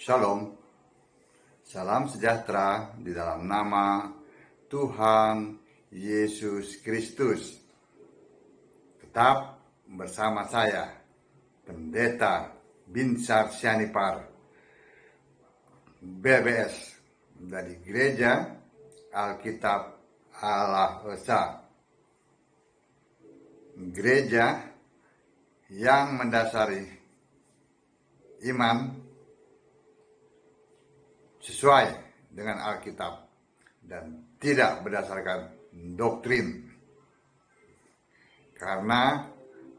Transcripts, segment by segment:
Shalom, salam sejahtera di dalam nama Tuhan Yesus Kristus. Tetap bersama saya, Pendeta Binsar Sianipar, BBS, dari Gereja Alkitab Allah Esa. Gereja yang mendasari iman sesuai dengan Alkitab dan tidak berdasarkan doktrin. Karena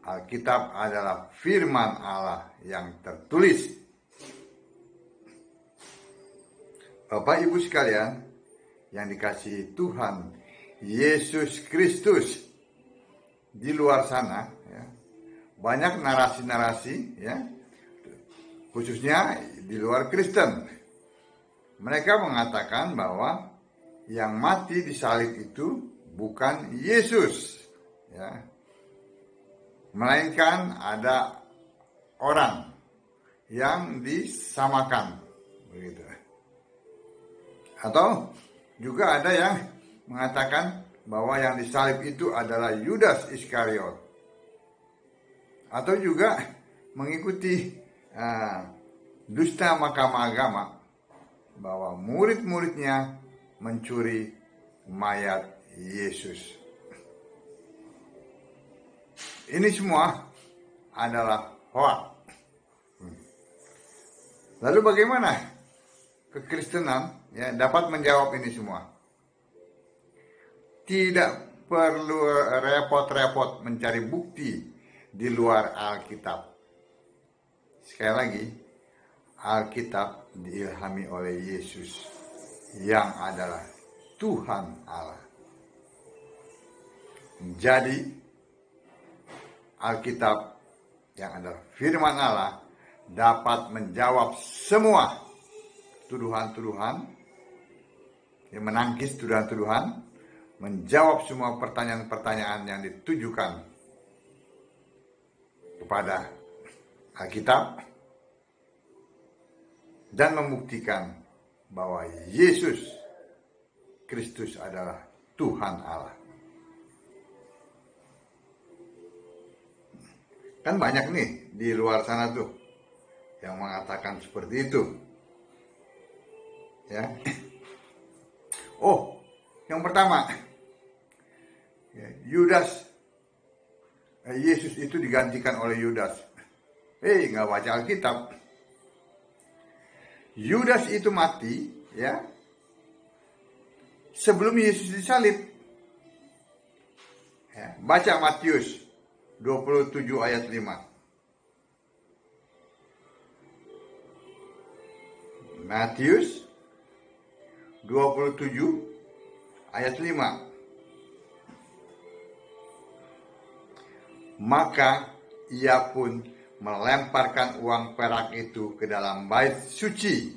Alkitab adalah firman Allah yang tertulis. Bapak Ibu sekalian yang dikasihi Tuhan Yesus Kristus, di luar sana ya, banyak narasi-narasi ya, khususnya di luar Kristen. Mereka mengatakan bahwa yang mati di salib itu bukan Yesus, ya, melainkan ada orang yang disamakan, begitu. Atau juga ada yang mengatakan bahwa yang disalib itu adalah Yudas Iskariot, atau juga mengikuti dusta mahkamah agama bahwa murid-muridnya mencuri mayat Yesus. Ini semua adalah hoax. Lalu bagaimana kekristenan ya dapat menjawab ini semua? Tidak perlu repot-repot mencari bukti di luar Alkitab. Sekali lagi, Alkitab diilhami oleh Yesus yang adalah Tuhan Allah. Jadi Alkitab yang adalah firman Allah dapat menjawab semua tuduhan-tuduhan, yang menangkis tuduhan-tuduhan, menjawab semua pertanyaan-pertanyaan yang ditujukan kepada Alkitab, dan membuktikan bahwa Yesus Kristus adalah Tuhan Allah. Kan banyak nih di luar sana tuh yang mengatakan seperti itu. Ya. Oh, yang pertama, Yesus itu digantikan oleh Yudas. Nggak baca Alkitab. Yudas itu mati, ya, sebelum Yesus disalib. Ya, baca Matius 27 ayat 5. Matius 27 ayat 5. Maka ia pun melemparkan uang perak itu ke dalam bait suci,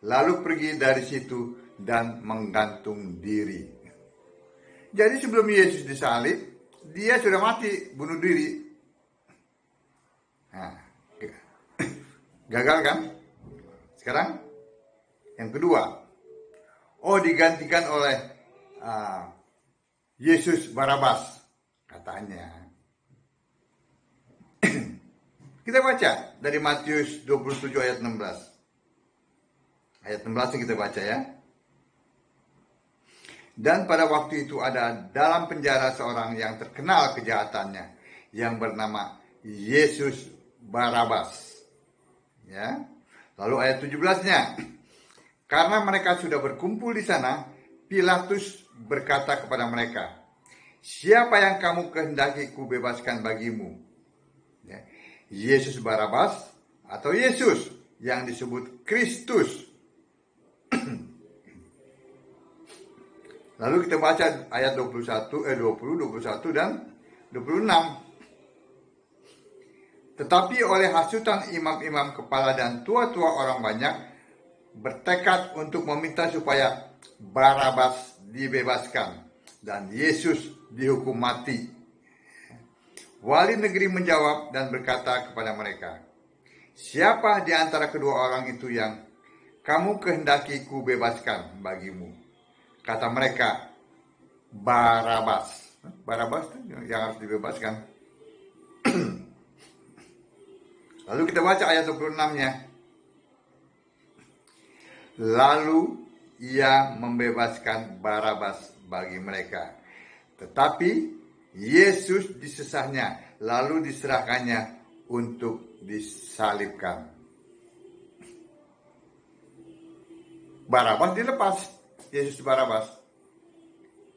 lalu pergi dari situ dan menggantung diri. Jadi sebelum Yesus disalib, dia sudah mati, bunuh diri. Nah, gagal kan? Sekarang yang kedua, digantikan oleh Yesus Barabas, katanya. Kita baca dari Matius 27 ayat 16. Ayat 16 kita baca ya. Dan pada waktu itu ada dalam penjara seorang yang terkenal kejahatannya, yang bernama Yesus Barabas. Ya. Lalu ayat 17-nya. Karena mereka sudah berkumpul di sana, Pilatus berkata kepada mereka, "Siapa yang kamu kehendaki kubebaskan bagimu? Ya. Yesus Barabas atau Yesus yang disebut Kristus?" Lalu kita baca ayat 20, 21 dan 26. Tetapi oleh hasutan imam-imam kepala dan tua-tua orang banyak bertekad untuk meminta supaya Barabas dibebaskan dan Yesus dihukum mati. Wali negeri menjawab dan berkata kepada mereka, "Siapa di antara kedua orang itu yang kamu kehendaki ku bebaskan bagimu. Kata mereka, Barabas. Barabas itu yang harus dibebaskan. Lalu kita baca ayat 26-nya. Lalu ia membebaskan Barabas bagi mereka. Tetapi Yesus disesahnya, lalu diserahkannya untuk disalibkan. Barabas dilepas, Yesus Barabas.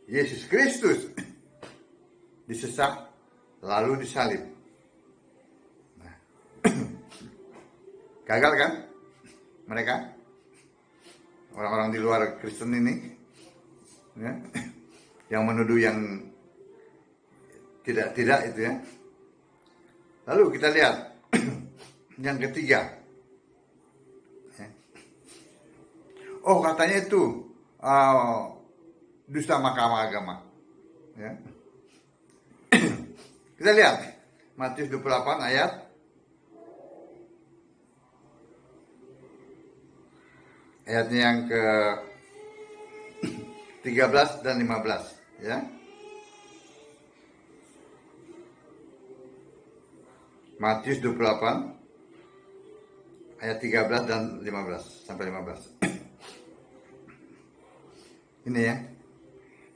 Yesus Kristus disesah, lalu disalib. Nah. Gagal kan mereka? Orang-orang di luar Kristen ini, ya, yang menuduh yang tidak itu ya. Lalu kita lihat yang ketiga. Oh, katanya itu dusta Mahkamah Agama. Ya. Kita lihat Matius 28 ayat ayatnya yang ke 13 dan 15, ya. Matius 28 ayat 13 dan 15 sampai 15. Ini ya.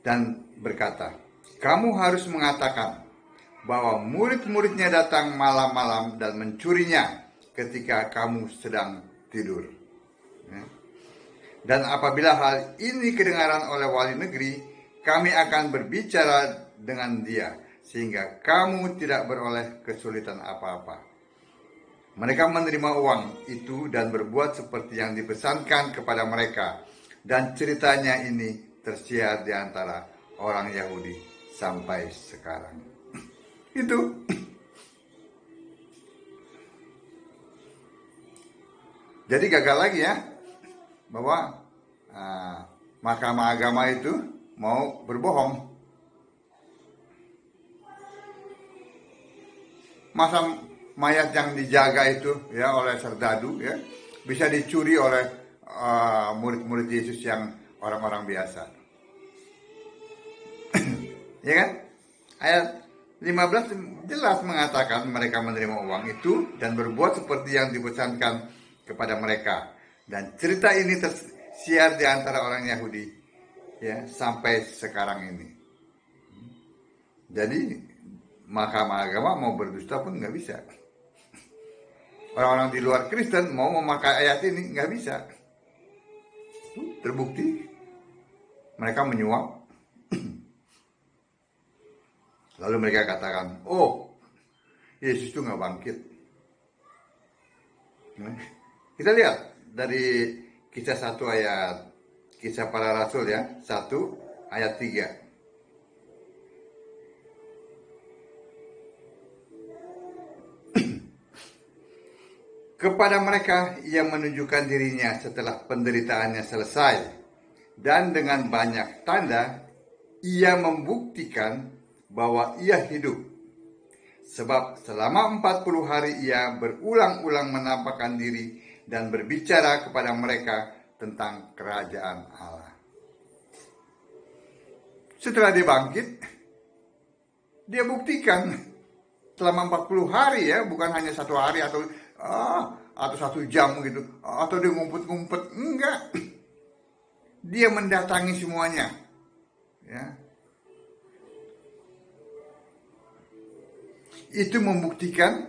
Dan berkata, kamu harus mengatakan bahwa murid-muridnya datang malam-malam dan mencurinya ketika kamu sedang tidur. Ya. Dan apabila hal ini kedengaran oleh wali negeri, kami akan berbicara dengan dia, sehingga kamu tidak beroleh kesulitan apa-apa. Mereka menerima uang itu dan berbuat seperti yang dipesankan kepada mereka. Dan ceritanya ini tersiar di antara orang Yahudi sampai sekarang. Itu. Jadi gagal lagi ya, bahwa Mahkamah Agama itu mau berbohong. Masa mayat yang dijaga itu ya oleh serdadu ya bisa dicuri oleh murid-murid Yesus yang orang-orang biasa. Ya kan? Ayat 15 jelas mengatakan mereka menerima uang itu dan berbuat seperti yang dipesankan kepada mereka. Dan cerita ini tersiar di antara orang Yahudi ya sampai sekarang ini. Jadi Mahkamah Agama mau berdusta pun nggak bisa. Orang-orang di luar Kristen mau memakai ayat ini nggak bisa. Terbukti mereka menyuap. Lalu mereka katakan, oh Yesus itu nggak bangkit. Kita lihat dari Kisah 1 ayat Kisah Para Rasul ya 1 ayat 3. Kepada mereka ia menunjukkan dirinya setelah penderitaannya selesai, dan dengan banyak tanda ia membuktikan bahwa ia hidup. Sebab selama 40 hari ia berulang-ulang menampakkan diri dan berbicara kepada mereka tentang kerajaan Allah. Setelah dia bangkit, dia buktikan selama 40 hari ya, bukan hanya 1 hari atau 1 jam gitu, atau dia ngumpet-ngumpet, enggak. Dia mendatangi semuanya. Ya. Itu membuktikan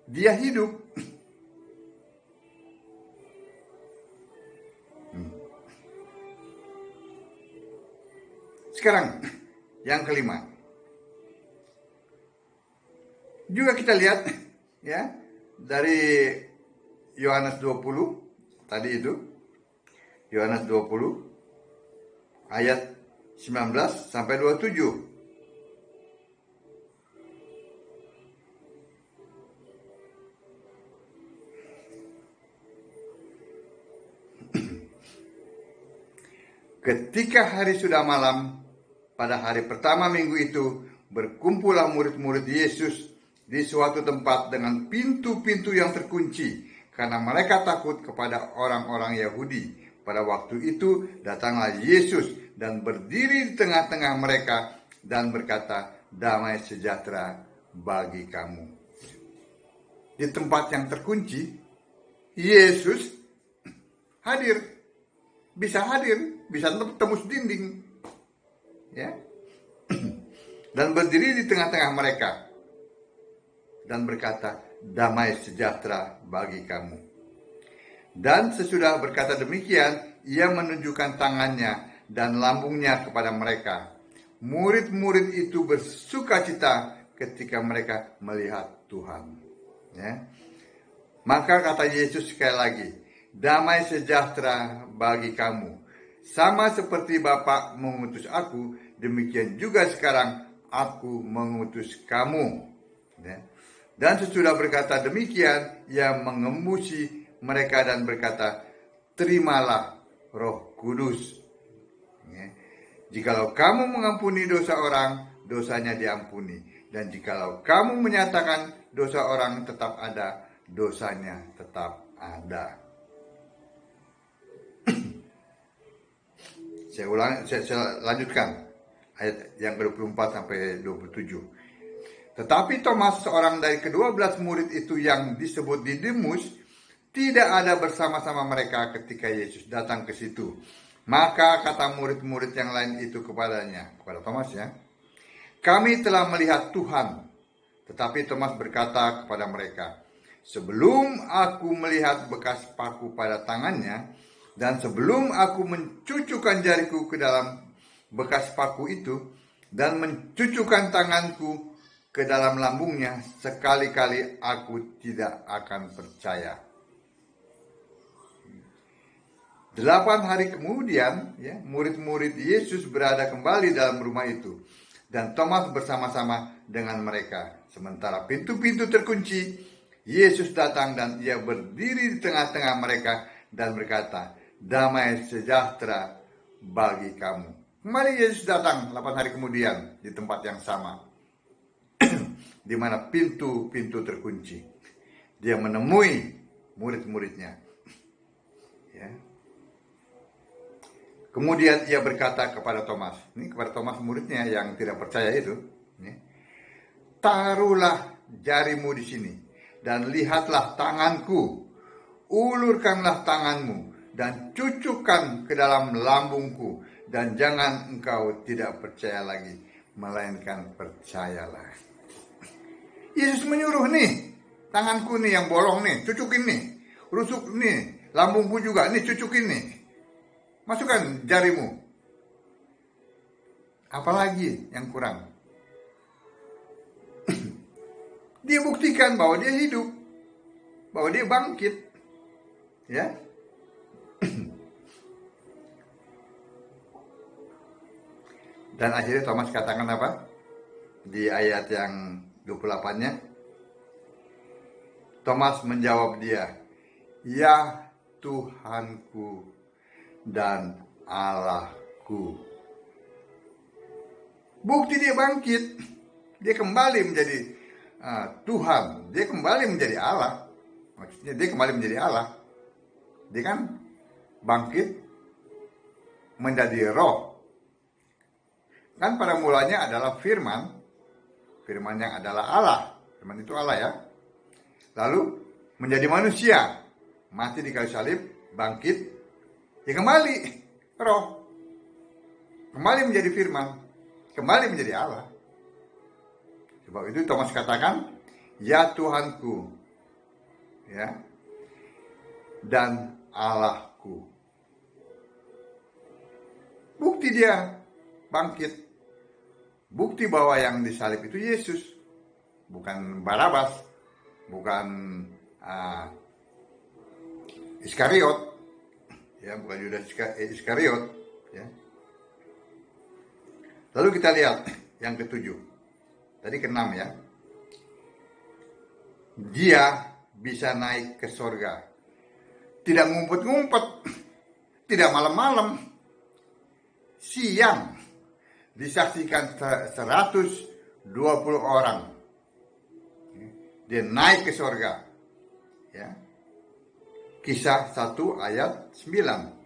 dia hidup. Sekarang yang kelima. Juga kita lihat ya dari Yohanes 20 tadi itu. Yohanes 20 ayat 19 sampai 27. Ketika hari sudah malam, pada hari pertama minggu itu, berkumpullah murid-murid Yesus di suatu tempat dengan pintu-pintu yang terkunci karena mereka takut kepada orang-orang Yahudi. Pada waktu itu datanglah Yesus dan berdiri di tengah-tengah mereka dan berkata, damai sejahtera bagi kamu. Di tempat yang terkunci, Yesus hadir, bisa tembus dinding, ya, dan berdiri di tengah-tengah mereka dan berkata, damai sejahtera bagi kamu. Dan sesudah berkata demikian, ia menunjukkan tangannya dan lambungnya kepada mereka. Murid-murid itu bersukacita ketika mereka melihat Tuhan. Ya. Maka kata Yesus sekali lagi, damai sejahtera bagi kamu. Sama seperti Bapa mengutus aku, demikian juga sekarang aku mengutus kamu. Ya. Dan sesudah berkata demikian, ia mengembusi mereka dan berkata, terimalah Roh Kudus. Ya. Jikalau kamu mengampuni dosa orang, dosanya diampuni. Dan jikalau kamu menyatakan dosa orang tetap ada, dosanya tetap ada. Saya lanjutkan ayat yang ke-24 sampai 27. Tetapi Thomas, seorang dari ke-12 murid itu yang disebut Didimus, tidak ada bersama-sama mereka ketika Yesus datang ke situ. Maka kata murid-murid yang lain itu kepada Thomas, ya, kami telah melihat Tuhan. Tetapi Thomas berkata kepada mereka, sebelum aku melihat bekas paku pada tangannya, dan sebelum aku mencucukkan jariku ke dalam bekas paku itu, dan mencucukkan tanganku ke dalam lambungnya, sekali-kali aku tidak akan percaya. 8 hari kemudian, ya, murid-murid Yesus berada kembali dalam rumah itu, dan Thomas bersama-sama dengan mereka. Sementara pintu-pintu terkunci, Yesus datang dan ia berdiri di tengah-tengah mereka dan berkata, damai sejahtera bagi kamu. Kembali Yesus datang 8 hari kemudian di tempat yang sama, di mana pintu-pintu terkunci. Dia menemui murid-muridnya. Ya. Kemudian ia berkata kepada Thomas, ini kepada Thomas muridnya yang tidak percaya itu, ya, taruhlah jarimu di sini dan lihatlah tanganku, ulurkanlah tanganmu dan cucukkan ke dalam lambungku, dan jangan engkau tidak percaya lagi, melainkan percayalah. Yesus menyuruh nih, tanganku nih yang bolong nih, cucukin nih, rusuk nih, lambungku juga nih, cucukin nih. Masukkan jarimu. Apalagi yang kurang? Dia buktikan bahwa dia hidup, bahwa dia bangkit. Ya. Dan akhirnya Thomas katakan apa? Di ayat yang 28-nya. Thomas menjawab dia, ya Tuhanku dan Allahku. Bukti dia bangkit, dia kembali menjadi Tuhan, dia kembali menjadi Allah. Maksudnya dia kembali menjadi Allah. Dia kan bangkit menjadi roh. Kan pada mulanya adalah firman yang adalah Allah. Firman itu Allah, ya. Lalu menjadi manusia, mati di kayu salib, bangkit, ya kembali roh, kembali menjadi firman, kembali menjadi Allah. Sebab itu Thomas katakan, ya Tuhanku, ya, dan Allahku. Bukti dia bangkit, bukti bahwa yang disalib itu Yesus, bukan Barabas, bukan Iskariot. Ya, bukan Yudas Iskariot, ya. Lalu kita lihat yang ke-7. Tadi ke-6, ya. Dia bisa naik ke sorga. Tidak ngumpet-ngumpet, tidak malam-malam. Siang disaksikan 120 orang. Dia naik ke sorga. Ya. Kisah 1 ayat 9.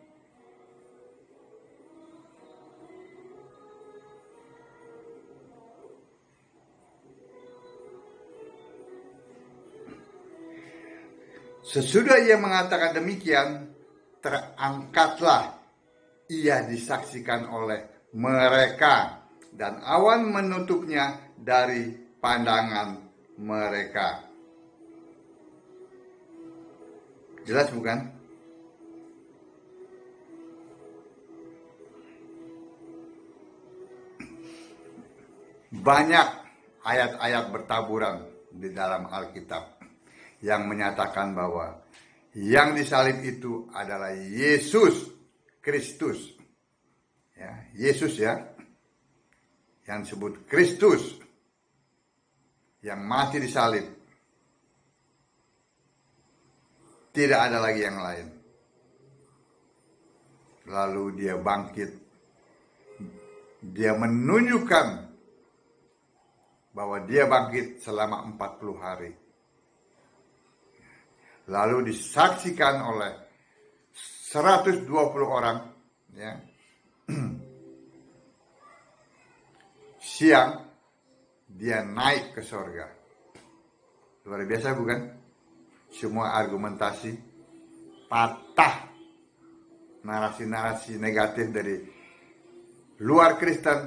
Sesudah ia mengatakan demikian, terangkatlah ia disaksikan oleh mereka, dan awan menutupnya dari pandangan mereka. Jelas bukan? Banyak ayat-ayat bertaburan di dalam Alkitab yang menyatakan bahwa yang disalib itu adalah Yesus Kristus. Ya, Yesus ya. Yang disebut Kristus. Yang mati disalib. Tidak ada lagi yang lain. Lalu dia bangkit. Dia menunjukkan bahwa dia bangkit selama 40 hari. Lalu disaksikan oleh 120 orang, ya. Siang dia naik ke sorga. Luar biasa bukan? Semua argumentasi patah, narasi-narasi negatif dari luar Kristen.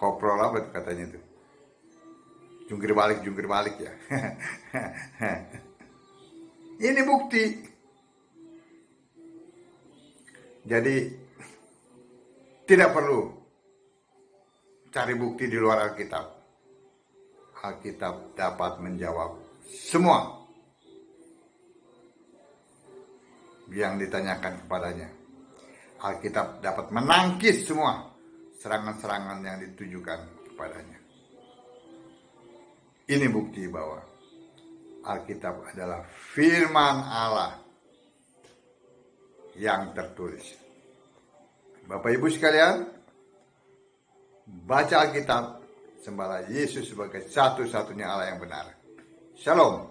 Koprol apa itu katanya itu? Jungkir balik ya. Ini bukti. Jadi tidak perlu cari bukti di luar Alkitab. Alkitab dapat menjawab semua yang ditanyakan kepadanya. Alkitab dapat menangkis semua serangan-serangan yang ditujukan kepadanya. Ini bukti bahwa Alkitab adalah firman Allah yang tertulis. Bapak Ibu sekalian, baca Alkitab, sembahlah Yesus sebagai satu-satunya Allah yang benar. Shalom.